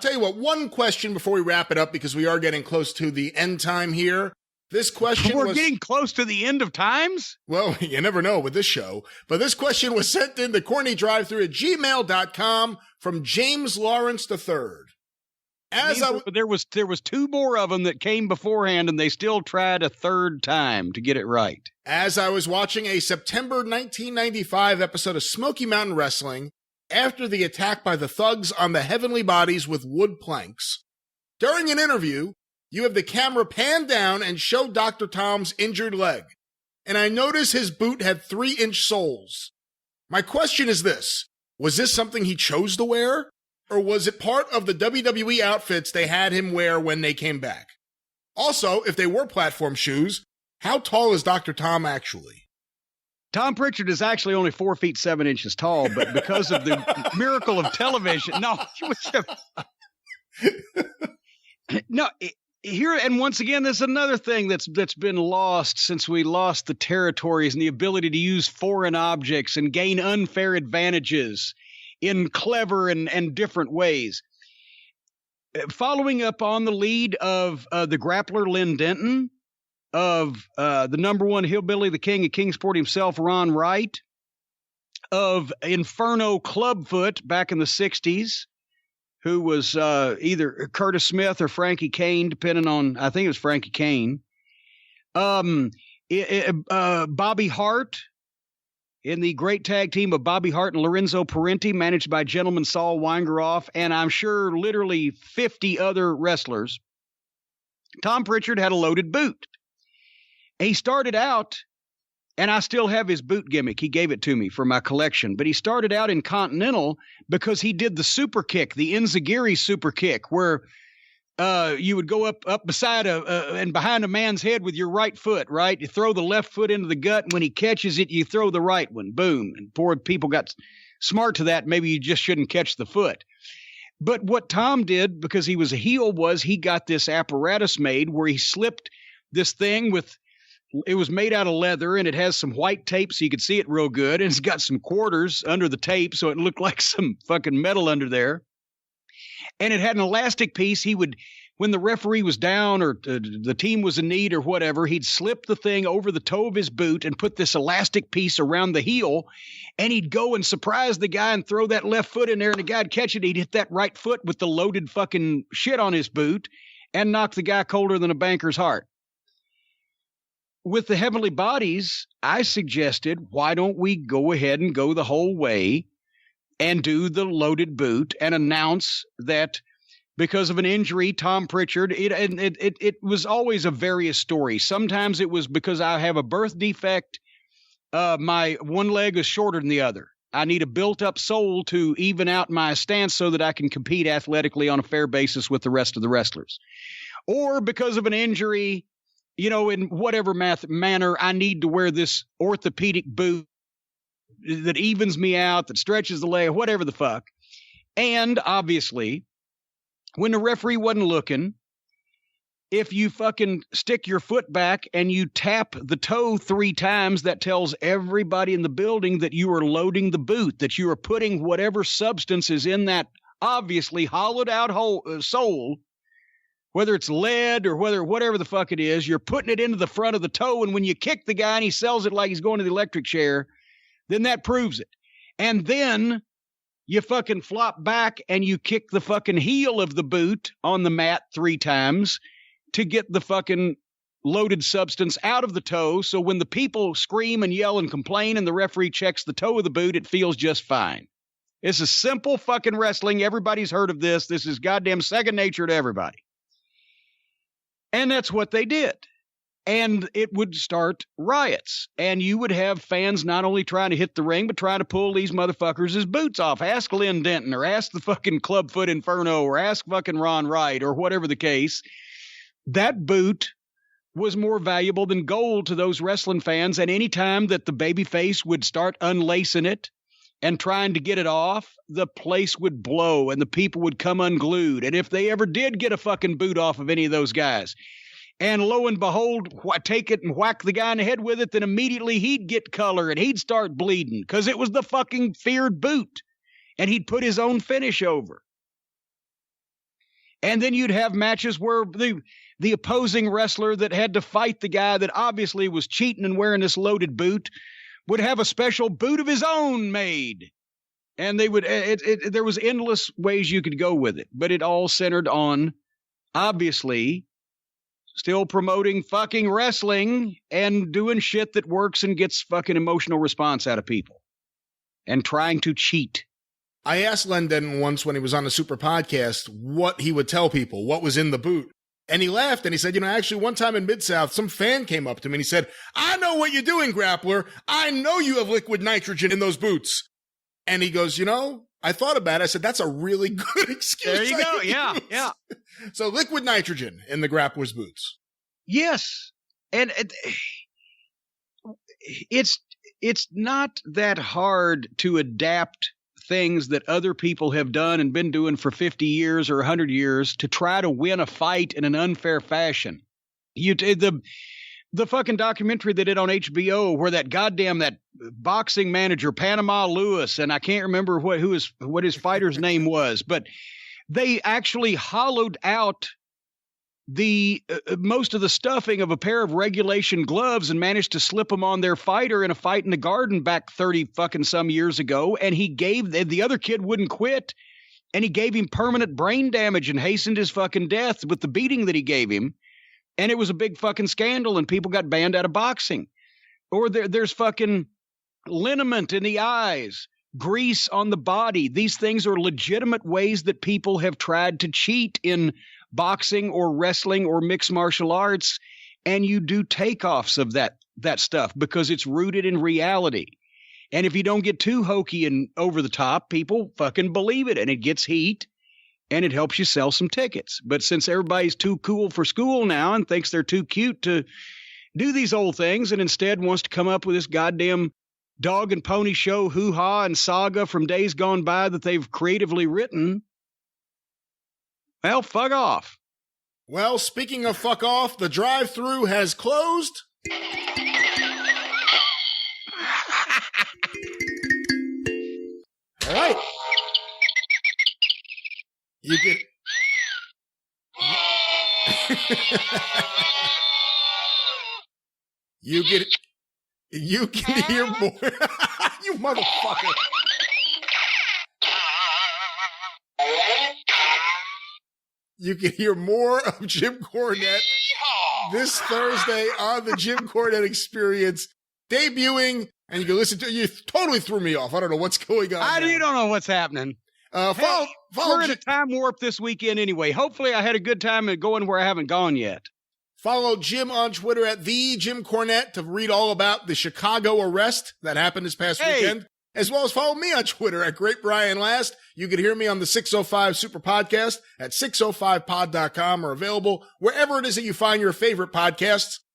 Tell you what, one question before we wrap it up, because we are getting close to the end time here. This question We're getting close to the end of times? Well, you never know with this show. But this question was sent in to CornyDriveThru at gmail.com from James Lawrence III. But there was two more of them that came beforehand, and they still tried a third time to get it right. As I was watching a September 1995 episode of Smoky Mountain Wrestling, after the attack by the thugs on the heavenly bodies with wood planks, during an interview, you have the camera pan down and show Dr. Tom's injured leg. And I notice his boot had 3-inch soles. My question is this: was this something he chose to wear? Or was it part of the WWE outfits they had him wear when they came back? Also, if they were platform shoes, how tall is Dr. Tom actually? Tom Pritchard is actually only 4 feet 7 inches tall, but because of the miracle of television, here, and once again, there's another thing that's been lost since we lost the territories and the ability to use foreign objects and gain unfair advantages in clever and different ways. Following up on the lead of the grappler Lynn Denton, of the number one hillbilly, the king of Kingsport himself, Ron Wright, of Inferno Clubfoot back in the 60s, who was either Curtis Smith or Frankie Kane, depending on, I think it was Frankie Kane. Bobby Hart, in the great tag team of Bobby Hart and Lorenzo Parenti, managed by Gentleman Saul Weingeroff, and I'm sure literally 50 other wrestlers. Tom Pritchard had a loaded boot. He started out, and I still have his boot gimmick. He gave it to me for my collection. But he started out in Continental because he did the super kick, the Enziguri super kick, where you would go up beside and behind a man's head with your right foot, right? You throw the left foot into the gut, and when he catches it, you throw the right one. Boom. And poor people got smart to that. Maybe you just shouldn't catch the foot. But what Tom did, because he was a heel, was he got this apparatus made where he slipped this thing with... It was made out of leather, and it has some white tape so you could see it real good. And it's got some quarters under the tape, so it looked like some fucking metal under there. And it had an elastic piece. He would, when the referee was down or the team was in need or whatever, he'd slip the thing over the toe of his boot and put this elastic piece around the heel. And he'd go and surprise the guy and throw that left foot in there, and the guy'd catch it. He'd hit that right foot with the loaded fucking shit on his boot and knock the guy colder than a banker's heart. With the heavenly bodies, I suggested, why don't we go ahead and go the whole way and do the loaded boot and announce that because of an injury, Tom Pritchard, it was always a various story. Sometimes it was because I have a birth defect. My one leg is shorter than the other. I need a built-up sole to even out my stance so that I can compete athletically on a fair basis with the rest of the wrestlers. Or because of an injury, in whatever manner, I need to wear this orthopedic boot that evens me out, that stretches the leg, whatever the fuck. And obviously, when the referee wasn't looking, if you fucking stick your foot back and you tap the toe 3 times, that tells everybody in the building that you are loading the boot, that you are putting whatever substance is in that obviously hollowed out sole, whether it's lead or whatever the fuck it is, you're putting it into the front of the toe. And when you kick the guy and he sells it like he's going to the electric chair, then that proves it. And then you fucking flop back and you kick the fucking heel of the boot on the mat 3 times to get the fucking loaded substance out of the toe. So when the people scream and yell and complain and the referee checks the toe of the boot, it feels just fine. It's a simple fucking wrestling. Everybody's heard of this. This is goddamn second nature to everybody. And that's what they did. And it would start riots. And you would have fans not only trying to hit the ring, but trying to pull these motherfuckers' boots off. Ask Lynn Denton, or ask the fucking Clubfoot Inferno, or ask fucking Ron Wright, or whatever the case. That boot was more valuable than gold to those wrestling fans. And any time that the babyface would start unlacing it and trying to get it off, the place would blow and the people would come unglued. And if they ever did get a fucking boot off of any of those guys, and lo and behold, take it and whack the guy in the head with it, then immediately he'd get color and he'd start bleeding because it was the fucking feared boot. And he'd put his own finish over. And then you'd have matches where the opposing wrestler that had to fight the guy that obviously was cheating and wearing this loaded boot would have a special boot of his own made. And they would, there was endless ways you could go with it, but it all centered on, obviously, still promoting fucking wrestling and doing shit that works and gets fucking emotional response out of people and trying to cheat. I asked Len Denton once when he was on the Super Podcast what he would tell people, what was in the boot. And he laughed and he said, actually one time in Mid-South, some fan came up to me and he said, I know what you're doing, Grappler. I know you have liquid nitrogen in those boots. And he goes, I thought about it. I said, that's a really good excuse. There you go. Yeah. So liquid nitrogen in the Grappler's boots. Yes. And it's not that hard to adapt things that other people have done and been doing for 50 years or 100 years to try to win a fight in an unfair fashion. The fucking documentary they did on HBO where that boxing manager, Panama Lewis, and I can't remember what his fighter's name was, but they actually hollowed out the most of the stuffing of a pair of regulation gloves and managed to slip them on their fighter in a fight in the garden back 30 fucking some years ago. And he gave the other kid wouldn't quit. And he gave him permanent brain damage and hastened his fucking death with the beating that he gave him. And it was a big fucking scandal and people got banned out of boxing. Or there's fucking liniment in the eyes, grease on the body. These things are legitimate ways that people have tried to cheat in boxing or wrestling or mixed martial arts, and you do takeoffs of that stuff because it's rooted in reality. And if you don't get too hokey and over the top, people fucking believe it, and it gets heat, and it helps you sell some tickets. But since everybody's too cool for school now and thinks they're too cute to do these old things and instead wants to come up with this goddamn dog and pony show hoo-ha and saga from days gone by that they've creatively written, well, fuck off. Well, speaking of fuck off, the drive-thru has closed. All right. You get... You can hear more... You motherfucker. You can hear more of Jim Cornette this Thursday on the Jim Cornette Experience, debuting, and you can listen to. You totally threw me off. I don't know what's going on. You don't know what's happening. Follow we're in a time warp this weekend anyway. Hopefully, I had a good time going where I haven't gone yet. Follow Jim on Twitter at @TheJimCornette to read all about the Chicago arrest that happened this past weekend. As well as follow me on Twitter at GreatBrianLast. You can hear me on the 605 Super Podcast at 605pod.com or available wherever it is that you find your favorite podcasts.